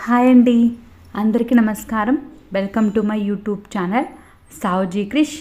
Hi అండి, అందరికీ నమస్కారం. Welcome to my YouTube channel Saoji Krish.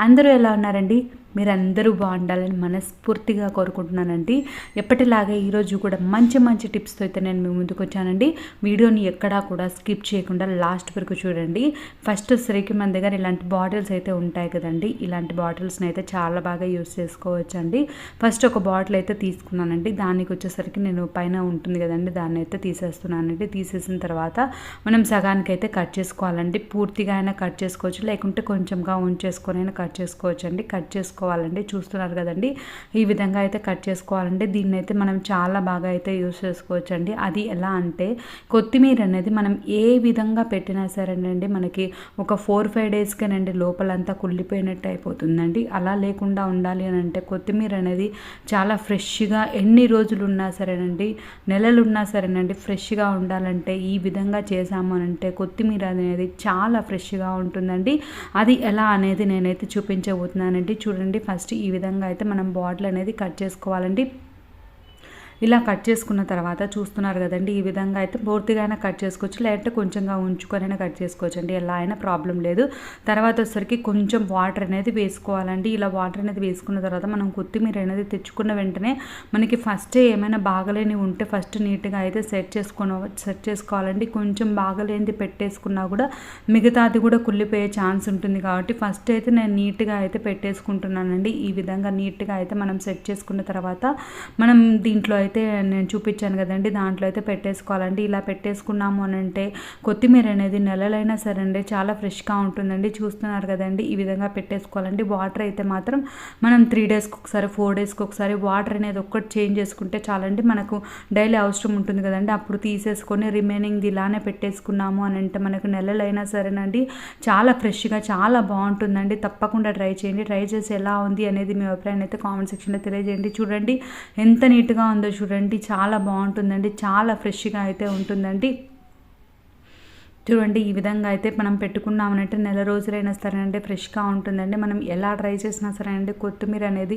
అందరూ ఎలా ఉన్నారండి? మీరందరూ బాగుండాలని మనస్ఫూర్తిగా కోరుకుంటున్నానండి. ఎప్పటిలాగే ఈరోజు కూడా మంచి మంచి టిప్స్తో అయితే నేను మీ ముందుకు వచ్చానండి. వీడియోని ఎక్కడా కూడా స్కిప్ చేయకుండా లాస్ట్ వరకు చూడండి. ఫస్ట్ వచ్చేసరికి మన దగ్గర ఇలాంటి బాటిల్స్ అయితే ఉంటాయి కదండి. ఇలాంటి బాటిల్స్ని అయితే చాలా బాగా యూస్ చేసుకోవచ్చు అండి. ఫస్ట్ ఒక బాటిల్ అయితే తీసుకున్నానండి. దానికి వచ్చేసరికి నేను పైన ఉంటుంది కదండి, దాన్ని అయితే తీసేస్తున్నానండి. తీసేసిన తర్వాత మనం సగానికి అయితే కట్ చేసుకోవాలండి. పూర్తిగా అయినా కట్ చేసుకోవచ్చు, లేకుంటే కొంచెంగా ఉంచేసుకొని అయినా కట్ చేసుకోవచ్చు అండి. కట్ చేసుకోవాలండి. చూస్తున్నారు కదండి, ఈ విధంగా అయితే కట్ చేసుకోవాలండి. దీన్ని అయితే మనం చాలా బాగా అయితే యూస్ చేసుకోవచ్చు అండి. అది ఎలా అంటే, కొత్తిమీర అనేది మనం ఏ విధంగా పెట్టినా సరేనండి, మనకి ఒక 4-5 డేస్కేనండి లోపలంతా కుళ్ళిపోయినట్టు అయిపోతుందండి. అలా లేకుండా ఉండాలి అని అంటే కొత్తిమీర అనేది చాలా ఫ్రెష్గా ఎన్ని రోజులు ఉన్నా సరేనండి, నెలలు ఉన్నా సరేనండి, ఫ్రెష్గా ఉండాలంటే ఈ విధంగా చేసాము అని అంటే కొత్తిమీర అనేది చాలా ఫ్రెష్గా ఉంటుందండి. అది ఎలా అనేది నేనైతే చూపించబోతున్నానండి. చూడండి, ఫస్ట్ ఈ విధంగా అయితే మనం బాటిల్ అనేది కట్ చేసుకోవాలండి. ఇలా కట్ చేసుకున్న తర్వాత చూస్తున్నారు కదండి, ఈ విధంగా అయితే పూర్తిగా అయినా కట్ చేసుకోవచ్చు, లేదంటే కొంచెంగా ఉంచుకొని అయినా కట్ చేసుకోవచ్చు అండి. ఎలా అయినా ప్రాబ్లం లేదు. తర్వాత వచ్చేసరికి కొంచెం వాటర్ అనేది వేసుకోవాలండి. ఇలా వాటర్ అనేది వేసుకున్న తర్వాత మనం కొత్తిమీర అనేది తెచ్చుకున్న వెంటనే మనకి ఫస్ట్ ఏమైనా బాగలేని ఉంటే ఫస్ట్ నీట్గా అయితే సెట్ చేసుకోవాలండి. కొంచెం బాగలేనిది పెట్టేసుకున్నా కూడా మిగతాది కూడా కుళ్ళిపోయే ఛాన్స్ ఉంటుంది. కాబట్టి ఫస్ట్ అయితే నేను నీట్గా అయితే పెట్టేసుకుంటున్నానండి. ఈ విధంగా నీట్గా అయితే మనం సెట్ చేసుకున్న తర్వాత మనం దీంట్లో అయితే నేను చూపించాను కదండి, దాంట్లో అయితే పెట్టేసుకోవాలండి. ఇలా పెట్టేసుకున్నాము అని అంటే కొత్తిమీర అనేది నెలలైనా సరే అండి చాలా ఫ్రెష్గా ఉంటుందండి. చూస్తున్నారు కదండి, ఈ విధంగా పెట్టేసుకోవాలండి. వాటర్ అయితే మాత్రం మనం 3 డేస్కి ఒకసారి 4 డేస్కి ఒకసారి వాటర్ అనేది ఒక్కటి చేంజ్ చేసుకుంటే చాలండి. మనకు డైలీ అవసరం ఉంటుంది కదండి, అప్పుడు తీసేసుకొని రిమైనింగ్ ఇలానే పెట్టేసుకున్నాము అని అంటే మనకు నెలలైనా సరేనండి చాలా ఫ్రెష్గా చాలా బాగుంటుందండి. తప్పకుండా ట్రై చేయండి. ట్రై చేసి ఎలా ఉంది అనేది మీ అభిప్రాయం అయితే కామెంట్ సెక్షన్లో తెలియజేయండి. చూడండి ఎంత నీట్గా ఉందో చూడండి, చాలా బాగుంటుందండి, చాలా ఫ్రెష్గా అయితే ఉంటుందండి. చూడండి, ఈ విధంగా అయితే మనం పెట్టుకున్నామనంటే నెల రోజులైనా సరేనండి ఫ్రెష్గా ఉంటుందండి. మనం ఎలా ట్రై చేసినా సరేనండి కొత్తిమీర అనేది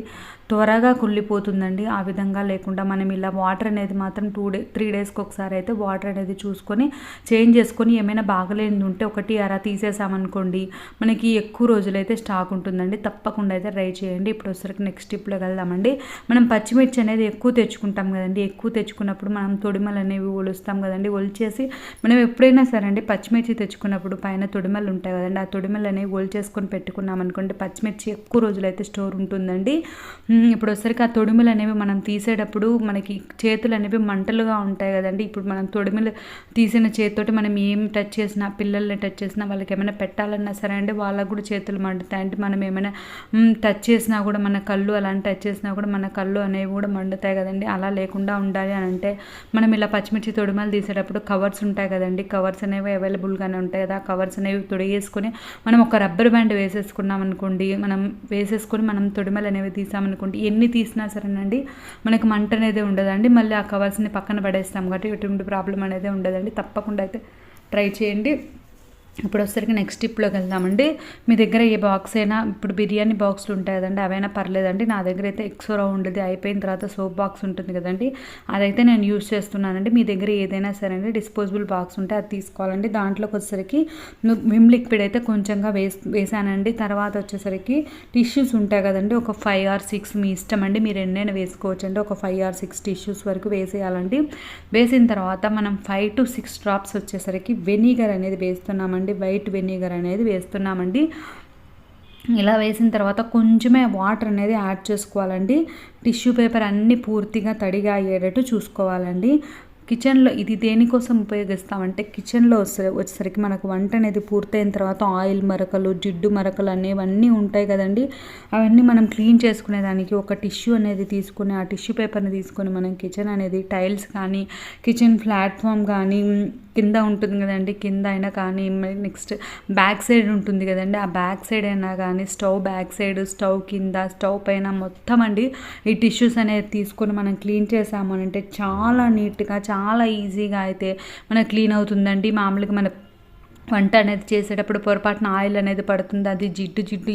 త్వరగా కుళ్ళిపోతుందండి. ఆ విధంగా లేకుండా మనం ఇలా వాటర్ అనేది మాత్రం 3 డేస్కి ఒకసారి అయితే వాటర్ అనేది చూసుకొని చేంజ్ చేసుకొని ఏమైనా బాగలేనిది ఉంటే ఒకటి అలా తీసేసామనుకోండి, మనకి ఎక్కువ రోజులైతే స్టాక్ ఉంటుందండి. తప్పకుండా అయితే ట్రై చేయండి. ఇప్పుడు వచ్చరికి నెక్స్ట్ టిప్లోకి వెళ్దామండి. మనం పచ్చిమిర్చి అనేది ఎక్కువ తెచ్చుకుంటాం కదండి. ఎక్కువ తెచ్చుకున్నప్పుడు మనం తొడిమలు అనేవి ఒలుస్తాం కదండి. ఒలిచేసి మనం ఎప్పుడైనా సరే అండి పచ్చిమిర్చి తెచ్చుకున్నప్పుడు పైన తొడిమలు ఉంటాయి కదండి, ఆ తొడిమలు అనేవి ఓల్ చేసుకొని పెట్టుకున్నాం అనుకోండి, పచ్చిమిర్చి ఎక్కువ రోజులైతే స్టోర్ ఉంటుందండి. ఇప్పుడు వచ్చరికి ఆ తొడిమలు అనేవి మనం తీసేటప్పుడు మనకి చేతులు అనేవి మంటలుగా ఉంటాయి కదండి. ఇప్పుడు మనం తొడిమలు తీసిన చేతితోటి మనం ఏం టచ్ చేసినా, పిల్లల్ని టచ్ చేసినా, వాళ్ళకి ఏమైనా పెట్టాలన్నా సరే అండి వాళ్ళకు కూడా చేతులు మండుతాయి. అంటే మనం ఏమైనా టచ్ చేసినా కూడా మన కళ్ళు అలాంటి టచ్ చేసినా కూడా మన కళ్ళు అనేవి కూడా మండుతాయి కదండి. అలా లేకుండా ఉండాలి అని అంటే మనం ఇలా పచ్చిమిర్చి తొడిమలు తీసేటప్పుడు కవర్స్ ఉంటాయి కదండి, కవర్స్ అనేవి అవైలబుల్గానే ఉంటాయి కదా. కవర్స్ అనేవి తొడిగేసుకొని మనం ఒక రబ్బర్ బ్యాండ్ వేసేసుకున్నాం అనుకోండి, మనం తొడిమలు అనేవి తీసామనుకోండి, ఎన్ని తీసినా సరేనండి మనకి మంట అనేది ఉండదండి. మళ్ళీ ఆ కవర్స్ని పక్కన పడేస్తాం కాబట్టి ఎటువంటి ప్రాబ్లం అనేది ఉండదండి. తప్పకుండా అయితే ట్రై చేయండి. ఇప్పుడు వచ్చరికి నెక్స్ట్ టిప్లోకి వెళ్దామండి. మీ దగ్గర ఏ బాక్స్ అయినా, ఇప్పుడు బిర్యానీ బాక్స్లు ఉంటాయి కదండి, అవైనా పర్లేదండి. నా దగ్గర అయితే ఎక్సోరా ఉండేది, అయిపోయిన తర్వాత సోప్ బాక్స్ ఉంటుంది కదండి, అదైతే నేను యూస్ చేస్తున్నానండి. మీ దగ్గర ఏదైనా సరే అండి డిస్పోజబుల్ బాక్స్ ఉంటే అది తీసుకోవాలండి. దాంట్లోకి వచ్చేసరికి విమ్ లిక్విడ్ అయితే కొంచెంగా వేసానండి. తర్వాత వచ్చేసరికి టిష్యూస్ ఉంటాయి కదండి, ఒక 5 or 6 మీ ఇష్టం అండి, మీరు ఎన్నైనా వేసుకోవచ్చండి. ఒక 5 or 6 టిష్యూస్ వరకు వేసేయాలండి. వేసిన తర్వాత మనం 5 to 6 డ్రాప్స్ వచ్చేసరికి వెనిగర్ అనేది వేస్తున్నామండి. వైట్ వెనిగర్ అనేది వేస్తున్నామండి. ఇలా వేసిన తర్వాత కొంచెమే వాటర్ అనేది యాడ్ చేసుకోవాలండి. టిష్యూ పేపర్ అన్నీ పూర్తిగా తడిగా అయ్యేటట్టు చూసుకోవాలండి. కిచెన్లో ఇది దేనికోసం ఉపయోగిస్తామంటే, కిచెన్లో వచ్చేసరికి మనకు వంట అనేది పూర్తయిన తర్వాత ఆయిల్ మరకలు, జిడ్డు మరకలు అనేవన్నీ ఉంటాయి కదండి, అవన్నీ మనం క్లీన్ చేసుకునేదానికి ఒక టిష్యూ అనేది తీసుకుని, ఆ టిష్యూ పేపర్ని తీసుకొని మనం కిచెన్ అనేది టైల్స్ కానీ, కిచెన్ ప్లాట్ఫామ్ కానీ, కింద ఉంటుంది కదండి, కింద అయినా కానీ, నెక్స్ట్ బ్యాక్ సైడ్ ఉంటుంది కదండి, ఆ బ్యాక్ సైడ్ అయినా కానీ, స్టవ్ బ్యాక్ సైడ్, స్టవ్ కింద, స్టవ్ పైన మొత్తం అండి ఈ టిష్యూస్ అనేది తీసుకొని మనం క్లీన్ చేసాము అంటే చాలా నీట్గా చాలా ఈజీగా అయితే మనకు క్లీన్ అవుతుందండి. మామూలుగా మన వంట అనేది చేసేటప్పుడు పొరపాటున ఆయిల్ అనేది పడుతుంది, అది జిడ్డు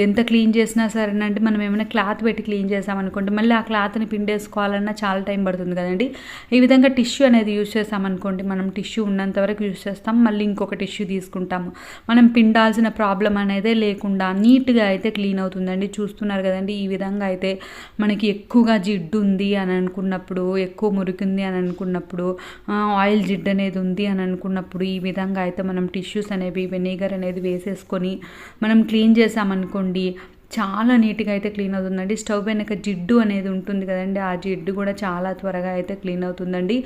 ఎంత క్లీన్ చేసినా సరేనండి, మనం ఏమైనా క్లాత్ పెట్టి క్లీన్ చేసామనుకోండి మళ్ళీ ఆ క్లాత్ని పిండేసుకోవాలన్నా చాలా టైం పడుతుంది కదండి. ఈ విధంగా టిష్యూ అనేది యూజ్ చేసామనుకోండి, మనం టిష్యూ ఉన్నంత వరకు యూజ్ చేస్తాం, మళ్ళీ ఇంకొక టిష్యూ తీసుకుంటాము, మనం పిండాల్సిన ప్రాబ్లం అనేదే లేకుండా నీట్గా అయితే క్లీన్ అవుతుందండి. చూస్తున్నారు కదండి, ఈ విధంగా అయితే మనకి ఎక్కువగా జిడ్డు ఉంది అని అనుకున్నప్పుడు, ఎక్కువ మురికింది అని అనుకున్నప్పుడు, ఆయిల్ జిడ్డు అనేది ఉంది అని అనుకున్నప్పుడు ఈ విధంగా అయితే మనం టిష్యూస్ అనేవి వెనిగర్ అనేది వేసేసుకొని మనం క్లీన్ చేసామనుకోండి చాలా నీట్గా అయితే క్లీన్ అవుతుందండి. స్టవ్ వెనక జిడ్డు అనేది ఉంటుంది కదండి, ఆ జిడ్డు కూడా చాలా త్వరగా అయితే క్లీన్ అవుతుందండి.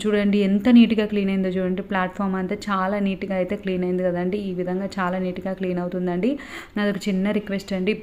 చూడండి ఎంత నీట్గా క్లీన్ అయిందో చూడండి, ప్లాట్ఫామ్ అంతా చాలా నీట్గా అయితే క్లీన్ అయింది కదండి. ఈ విధంగా చాలా నీట్గా క్లీన్ అవుతుందండి. నాది ఒక చిన్న రిక్వెస్ట్ అండి,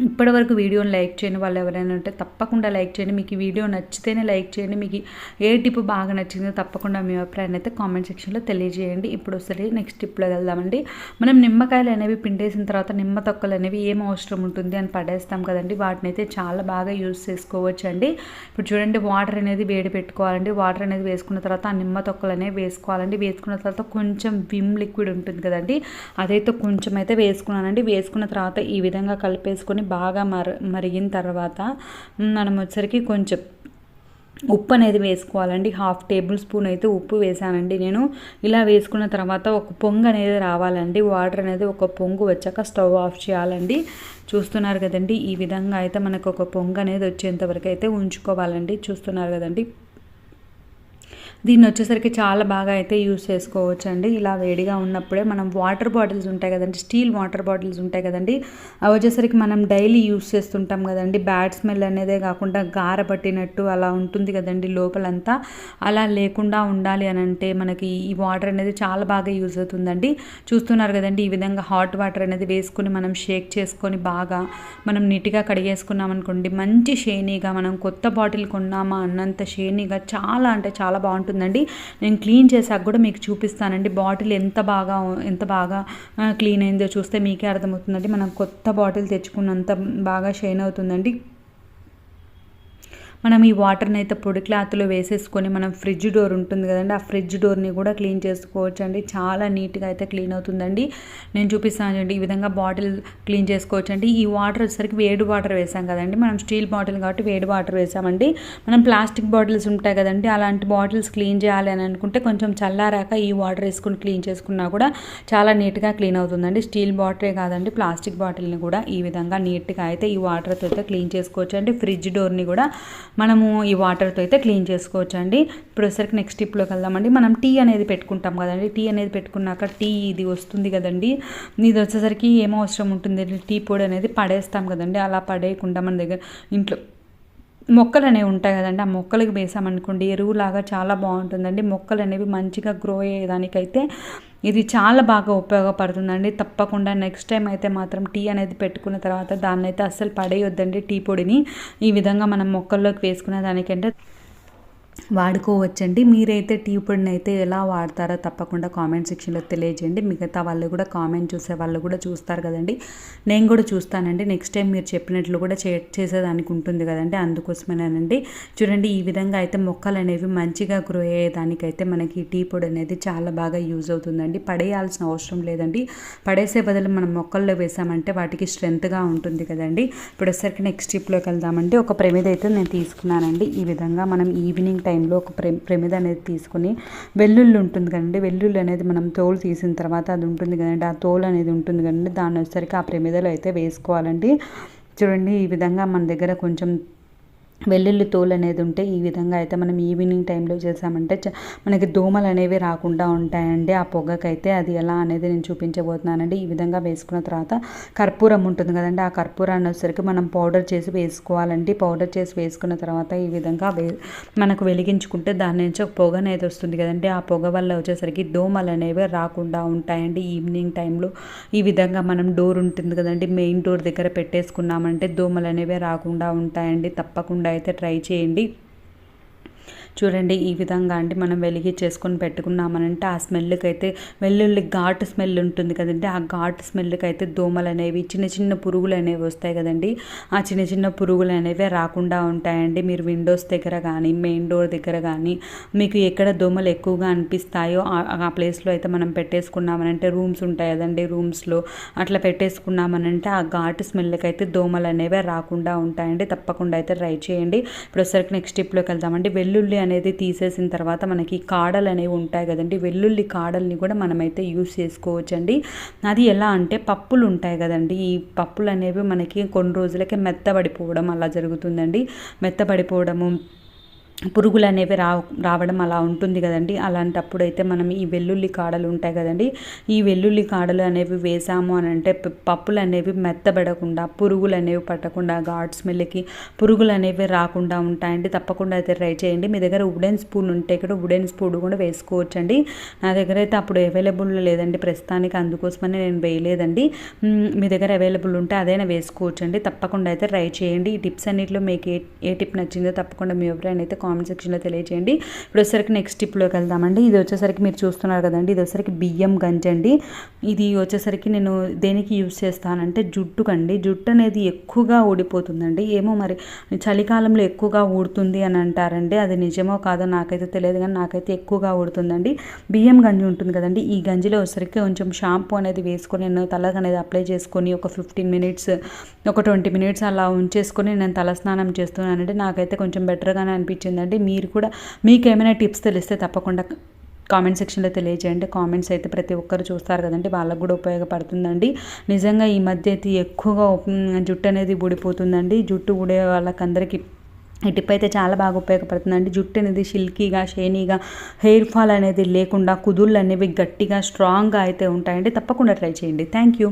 ఇప్పటివరకు వీడియోని లైక్ చేయని వాళ్ళు ఎవరైనా ఉంటే తప్పకుండా లైక్ చేయండి. మీకు ఈ వీడియో నచ్చితేనే లైక్ చేయండి. మీకు ఏ టిప్ బాగా నచ్చిందో తప్పకుండా మీ అభిప్రాయాన్ని అయితే కామెంట్ సెక్షన్లో తెలియజేయండి. ఇప్పుడు వస్తుంది నెక్స్ట్ టిప్లో వెళ్దామండి. మనం నిమ్మకాయలు అనేవి పిండేసిన తర్వాత నిమ్మ తొక్కలు అనేవి ఏం అవసరం ఉంటుంది అని పడేస్తాం కదండి, వాటిని అయితే చాలా బాగా యూజ్ చేసుకోవచ్చు అండి. ఇప్పుడు చూడండి, వాటర్ అనేది వేడి పెట్టుకోవాలండి. వాటర్ అనేది వేసుకున్న తర్వాత ఆ నిమ్మ తొక్కలు అనేవి వేసుకోవాలండి. వేసుకున్న తర్వాత కొంచెం విమ్ లిక్విడ్ ఉంటుంది కదండి, అదైతే కొంచెం అయితే వేసుకున్నానండి. వేసుకున్న తర్వాత ఈ విధంగా కలిపేసుకొని బాగా మరిగిన తర్వాత మనం వచ్చరికి కొంచెం ఉప్పు అనేది వేసుకోవాలండి. 1/2 టేబుల్ స్పూన్ అయితే ఉప్పు వేసానండి నేను. ఇలా వేసుకున్న తర్వాత ఒక పొంగు అనేది రావాలండి. వాటర్ అనేది ఒక పొంగు వచ్చాక స్టవ్ ఆఫ్ చేయాలండి. చూస్తున్నారు కదండి, ఈ విధంగా అయితే మనకు ఒక పొంగు అనేది వచ్చేంత వరకు అయితే ఉంచుకోవాలండి. చూస్తున్నారు కదండి, దీన్ని వచ్చేసరికి చాలా బాగా అయితే యూస్ చేసుకోవచ్చు అండి. ఇలా వేడిగా ఉన్నప్పుడే మనం వాటర్ బాటిల్స్ ఉంటాయి కదండి, స్టీల్ వాటర్ బాటిల్స్ ఉంటాయి కదండి, అవి వచ్చేసరికి మనం డైలీ యూస్ చేస్తుంటాం కదండి. బ్యాడ్ స్మెల్ అనేదే కాకుండా గార పట్టినట్టు అలా ఉంటుంది కదండి లోపలంతా, అలా లేకుండా ఉండాలి అని అంటే మనకి ఈ వాటర్ అనేది చాలా బాగా యూజ్ అవుతుందండి. చూస్తున్నారు కదండి, ఈ విధంగా హాట్ వాటర్ అనేది వేసుకుని మనం షేక్ చేసుకొని బాగా మనం నీట్గా కడిగేసుకున్నాం అనుకోండి, మంచి షైనీగా మనం కొత్త బాటిల్ కొన్నామా అన్నంత షైనీగా చాలా అంటే చాలా బాగుంటుందండి. నేను క్లీన్ చేసాక కూడా మీకు చూపిస్తానండి బాటిల్ ఎంత బాగా క్లీన్ అయిందో చూస్తే మీకే అర్థమవుతుందండి. మనం కొత్త బాటిల్ తెచ్చుకున్నంత బాగా షైన్ అవుతుందండి. మనం ఈ వాటర్ని అయితే పొడి క్లాత్లో వేసేసుకొని మనం ఫ్రిడ్జ్ డోర్ ఉంటుంది కదండి, ఆ ఫ్రిడ్జ్ డోర్ని కూడా క్లీన్ చేసుకోవచ్చు అండి. చాలా నీట్గా అయితే క్లీన్ అవుతుందండి. నేను చూపిస్తాను చూడండి, ఈ విధంగా బాటిల్ క్లీన్ చేసుకోవచ్చు అండి. ఈ వాటర్ వచ్చేసరికి వేడి వాటర్ వేసాం కదండి, మనం స్టీల్ బాటిల్ కాబట్టి వేడి వాటర్ వేసామండి. మనం ప్లాస్టిక్ బాటిల్స్ ఉంటాయి కదండి, అలాంటి బాటిల్స్ క్లీన్ చేయాలి అని అనుకుంటే కొంచెం చల్లారాక ఈ వాటర్ వేసుకుని క్లీన్ చేసుకున్నా కూడా చాలా నీట్గా క్లీన్ అవుతుందండి. స్టీల్ బాటిలే కాదండి, ప్లాస్టిక్ బాటిల్ని కూడా ఈ విధంగా నీట్గా అయితే ఈ వాటర్తో అయితే క్లీన్ చేసుకోవచ్చు అండి. ఫ్రిడ్జ్ డోర్ని కూడా మనము ఈ వాటర్తో అయితే క్లీన్ చేసుకోవచ్చు అండి. ఇప్పుడు వచ్చేసరికి నెక్స్ట్ టిప్లోకి వెళ్దామండి. మనం టీ అనేది పెట్టుకుంటాం కదండి, టీ అనేది పెట్టుకున్నాక టీ ఇది వస్తుంది కదండి, ఇది వచ్చేసరికి ఏమో అవసరం ఉంటుంది, టీ పొడి అనేది పడేస్తాం కదండి. అలా పడేయకుండా మన దగ్గర ఇంట్లో మొక్కలు అనేవి ఉంటాయి కదండి, ఆ మొక్కలకు వేసామనుకోండి ఎరువులాగా చాలా బాగుంటుందండి. మొక్కలు అనేవి మంచిగా గ్రో అయ్యేదానికైతే ఇది చాలా బాగా ఉపయోగపడుతుందండి. తప్పకుండా నెక్స్ట్ టైం అయితే మాత్రం టీ అనేది పెట్టుకున్న తర్వాత దాన్ని అయితే అస్సలు పడేయొద్దండి. టీ పొడిని ఈ విధంగా మనం మొక్కల్లోకి వేసుకునే దానికంటే వాడుకోవచ్చండి. మీరైతే టీ పొడిని అయితే ఎలా వాడతారో తప్పకుండా కామెంట్ సెక్షన్లో తెలియజేయండి. మిగతా వాళ్ళు కూడా కామెంట్ చూసే వాళ్ళు కూడా చూస్తారు కదండి, నేను కూడా చూస్తానండి. నెక్స్ట్ టైం మీరు చెప్పినట్లు కూడా చేసేదానికి ఉంటుంది కదండి, అందుకోసమేనండి. చూడండి, ఈ విధంగా అయితే మొక్కలు అనేవి మంచిగా గ్రో అయ్యేదానికైతే మనకి టీ పొడి అనేది చాలా బాగా యూజ్ అవుతుందండి. పడేయాల్సిన అవసరం లేదండి. పడేసే బదులు మనం మొక్కల్లో వేసామంటే వాటికి స్ట్రెంత్గా ఉంటుంది కదండి. ఇప్పుడు వచ్చేసరికి నెక్స్ట్ టిప్లోకి వెళ్దామండి. ఒక ప్రమిద అయితే నేను తీసుకున్నానండి. ఈ విధంగా మనం ఈవినింగ్ టైంలో ఒక ప్రమిద అనేది తీసుకొని వెల్లుల్లి ఉంటుంది కదండి, వెల్లుల్లి అనేది మనం తోలు తీసిన తర్వాత అది ఉంటుంది కదండి, ఆ తోలు అనేది ఉంటుంది కదండి, దాన్ని వచ్చేసరికి ఆ ప్రమిదలో అయితే వేసుకోవాలండి. చూడండి, ఈ విధంగా మన దగ్గర కొంచెం వెల్లుల్లి తోలు అనేది ఉంటే ఈ విధంగా అయితే మనం ఈవినింగ్ టైంలో చేసామంటే మనకి దోమలు అనేవి రాకుండా ఉంటాయండి. ఆ పొగకైతే అది ఎలా అనేది నేను చూపించబోతున్నానండి. ఈ విధంగా వేసుకున్న తర్వాత కర్పూరం ఉంటుంది కదండి, ఆ కర్పూరాన్ని వచ్చేసరికి మనం పౌడర్ చేసి వేసుకోవాలండి. పౌడర్ చేసి వేసుకున్న తర్వాత ఈ విధంగా మనకు వెలిగించుకుంటే దాని నుంచి ఒక పొగ అనేది వస్తుంది కదండి, ఆ పొగ వల్ల వచ్చేసరికి దోమలు అనేవి రాకుండా ఉంటాయండి. ఈవినింగ్ టైంలో ఈ విధంగా మనం డోర్ ఉంటుంది కదండి, మెయిన్ డోర్ దగ్గర పెట్టేసుకున్నామంటే దోమలు అనేవి రాకుండా ఉంటాయండి. తప్పకుండా అయితే ట్రై చేయండి. చూడండి ఈ విధంగా అండి మనం వెలిగించేసుకొని పెట్టుకున్నామనంటే ఆ స్మెల్కి అయితే వెల్లుల్లి ఘాటు స్మెల్ ఉంటుంది కదండి, ఆ ఘాటు స్మెల్కి అయితే దోమలు అనేవి చిన్న చిన్న పురుగులు అనేవి వస్తాయి కదండి, ఆ చిన్న చిన్న పురుగులు అనేవి రాకుండా ఉంటాయండి. మీరు విండోస్ దగ్గర కానీ మెయిన్ డోర్ దగ్గర కానీ మీకు ఎక్కడ దోమలు ఎక్కువగా అనిపిస్తాయో ఆ ప్లేస్లో అయితే మనం పెట్టేసుకున్నామనంటే రూమ్స్ ఉంటాయి కదండి, రూమ్స్లో అట్లా పెట్టేసుకున్నామనంటే ఆ ఘాటు స్మెల్కి అయితే దోమలు అనేవి రాకుండా ఉంటాయండి. తప్పకుండా అయితే ట్రై చేయండి. ఇప్పుడు ఒకసారి నెక్స్ట్ స్టెప్లోకి వెళ్దామండి. వెల్లుల్లి అనేది తీసేసిన తర్వాత మనకి కాడలు అనేవి ఉంటాయి కదండి, వెల్లుల్లి కాడల్ని కూడా మనమైతే యూస్ చేసుకోవచ్చండి. అది ఎలా అంటే పప్పులు ఉంటాయి కదండి, ఈ పప్పులు అనేవి మనకి కొన్ని రోజులకే మెత్తబడిపోవడం అలా జరుగుతుందండి. మెత్తబడిపోవడము, పురుగులు అనేవి రావడం అలా ఉంటుంది కదండి. అలాంటప్పుడు అయితే మనం ఈ వెల్లుల్లి కాడలు ఉంటాయి కదండి, ఈ వెల్లుల్లి కాడలు అనేవి వేసాము అని అంటే పప్పులు అనేవి మెత్తబడకుండా, పురుగులు అనేవి పట్టకుండా, ఘాట్ స్మెల్కి పురుగులు అనేవి రాకుండా ఉంటాయండి. తప్పకుండా అయితే ట్రై చేయండి. మీ దగ్గర వుడెన్ స్పూన్ ఉంటే ఇక్కడ వుడెన్ స్పూన్ కూడా వేసుకోవచ్చండి. నా దగ్గర అయితే అప్పుడు అవైలబుల్ లేదండి ప్రస్తుతానికి, అందుకోసమని నేను వేయలేదండి. మీ దగ్గర అవైలబుల్ ఉంటే అదైనా వేసుకోవచ్చండి. తప్పకుండా అయితే ట్రై చేయండి. ఈ టిప్స్ అన్నింటిలో మీకు ఏ టిప్ నచ్చిందో తప్పకుండా మీ ఎవరైనా అయితే కామెంట్ సెక్షన్లో తెలియజేయండి. ఇప్పుడు వచ్చేసరికి నెక్స్ట్ టిప్లోకి వెళ్దామండి. ఇది వచ్చేసరికి మీరు చూస్తున్నారు కదండి, ఇది వచ్చేసరికి బియ్యం గంజి అండి. ఇది వచ్చేసరికి నేను దేనికి యూజ్ చేస్తానంటే జుట్టుకండి. జుట్టు అనేది ఎక్కువగా ఊడిపోతుందండి. ఏమో మరి చలికాలంలో ఎక్కువగా ఊడుతుంది అని అంటారండి, అది నిజమో కాదో నాకైతే తెలియదు, కానీ నాకైతే ఎక్కువగా ఊడుతుందండి. బియ్యం గంజి ఉంటుంది కదండి, ఈ గంజిలో వచ్చేసరికి కొంచెం షాంపూ అనేది వేసుకొని నేను తలకు అనేది అప్లై చేసుకొని ఒక 15 మినిట్స్ ఒక 20 మినిట్స్ అలా ఉంచేసుకొని నేను తలస్నానం చేస్తున్నానంటే నాకైతే కొంచెం బెటర్గానే అనిపించిందండి. మీరు కూడా మీకు ఏమైనా టిప్స్ తెలిస్తే తప్పకుండా కామెంట్ సెక్షన్లో తెలియజేయండి. కామెంట్స్ అయితే ప్రతి ఒక్కరు చూస్తారు కదండి, వాళ్ళకు కూడా ఉపయోగపడుతుందండి. నిజంగా ఈ మధ్య అయితే ఎక్కువగా జుట్టు అనేది ఊడిపోతుందండి. జుట్టు ఊడే వాళ్ళకందరికీ ఈ టిప్ అయితే చాలా బాగా ఉపయోగపడుతుందండి. జుట్టు అనేది సిల్కీగా, షైనీగా, హెయిర్ ఫాల్ అనేది లేకుండా, కుదుళ్ళు అనేవి గట్టిగా స్ట్రాంగ్గా అయితే ఉంటాయండి. తప్పకుండా ట్రై చేయండి. Thank you.